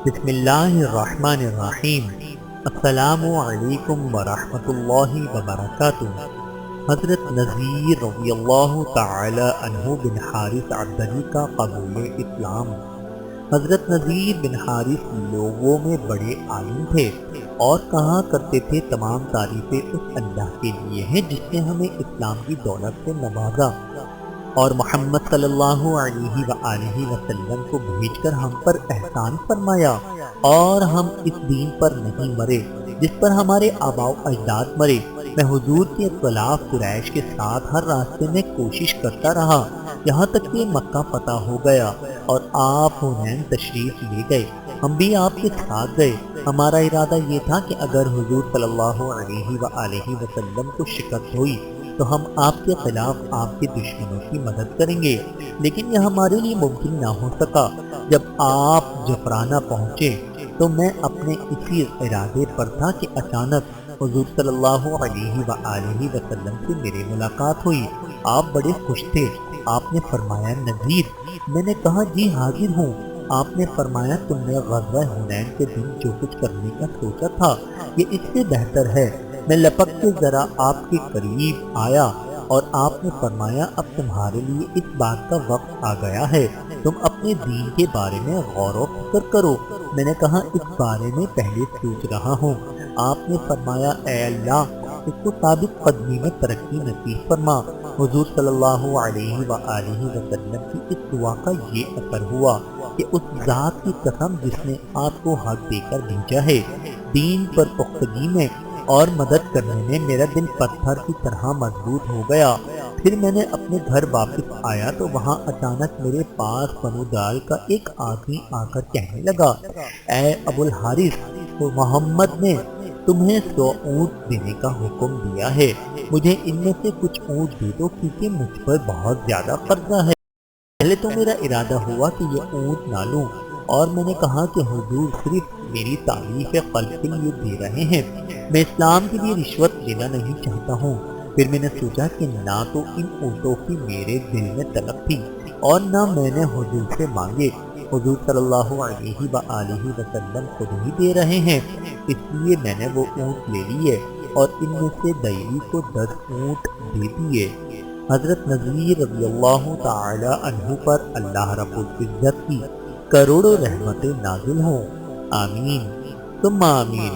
بسم اللہ الرحمن الرحیم۔ السلام علیکم ورحمۃ اللہ وبرکاتہ۔ حضرت نذیر رضی اللہ تعالی عنہ بن حارث عبدلی کا قبول اسلام۔ حضرت نذیر بن حارث لوگوں میں بڑے عالم تھے اور کہا کرتے تھے تمام تعریفیں اس اللہ کے لیے ہیں جس نے ہمیں اسلام کی دولت سے نوازا اور محمد صلی اللہ علیہ وآلہ وسلم کو بھیج کر ہم پر احسان فرمایا اور ہم اس دین پر نہیں مرے جس پر ہمارے آباء و اجداد مرے۔ میں حضور کے خلاف قریش کے ساتھ ہر راستے میں کوشش کرتا رہا یہاں تک کہ مکہ فتح ہو گیا اور آپ حنین تشریف لے گئے۔ ہم بھی آپ کے ساتھ گئے۔ ہمارا ارادہ یہ تھا کہ اگر حضور صلی اللہ علیہ وآلہ وسلم کو شکست ہوئی تو ہم آپ کے خلاف آپ کے دشمنوں کی مدد کریں گے، لیکن یہ ہمارے لیے ممکن نہ ہو سکا۔ جب آپ جعفرانہ پہنچے تو میں اپنے اسی ارادے پر تھا کہ اچانک حضور صلی اللہ علیہ وآلہ وسلم سے میری ملاقات ہوئی۔ آپ بڑے خوش تھے۔ آپ نے فرمایا نذیر؟ میں نے کہا جی حاضر ہوں۔ آپ نے فرمایا تم نے غزوہ حنین کے دن جو کچھ کرنے کا سوچا تھا یہ اس سے بہتر ہے۔ میں لپک کے ذرا آپ کے قریب آیا اور آپ نے فرمایا اب تمہارے لیے اس بات کا وقت آ گیا ہے، تم اپنے دین کے بارے میں غور و فکر کرو۔ میں نے کہا اس بارے میں پہلے سوچ رہا ہوں۔ آپ نے فرمایا اے اللہ اس کو ثابت قدمی میں ترقی نصیب فرما۔ حضور صلی اللہ علیہ وآلہ وسلم کی اس دعا کا یہ اثر ہوا کہ اس ذات کی قسم جس نے آپ کو حق دے کر بھیجا ہے، دین پر پختگی میں اور مدد کرنے میں میرا دل پتھر کی طرح مضبوط ہو گیا۔ پھر میں نے اپنے گھر واپس آیا تو وہاں اچانک میرے پاس بنو دال کا ایک آدمی آ کر کہنے لگا اے ابو الحارث، تو محمد نے تمہیں 100 اونٹ دینے کا حکم دیا ہے، مجھے ان میں سے کچھ اونٹ دے دو کیونکہ مجھ پر بہت زیادہ قرضہ ہے۔ پہلے تو میرا ارادہ ہوا کہ یہ اونٹ نہ لوں اور میں نے کہا کہ حضور صرف میری تعریف قلب کے لیے دے رہے ہیں، میں اسلام کے لیے رشوت لینا نہیں چاہتا ہوں۔ پھر میں نے سوچا کہ نہ تو ان اونٹوں کی میرے دل میں طلب تھی اور نہ میں نے حضور سے مانگے۔ حضور صلی اللہ علیہ وآلہ وسلم خود ہی دے رہے ہیں، اس لیے میں نے وہ اونٹ لے لیے اور ان میں سے دیوی کو 10 اونٹ دے دیے۔ حضرت نذیر رضی اللہ تعالی عنہ پر اللہ رب العزت کی کروڑوں رحمتیں نازل ہوں۔ آمین ثم آمین۔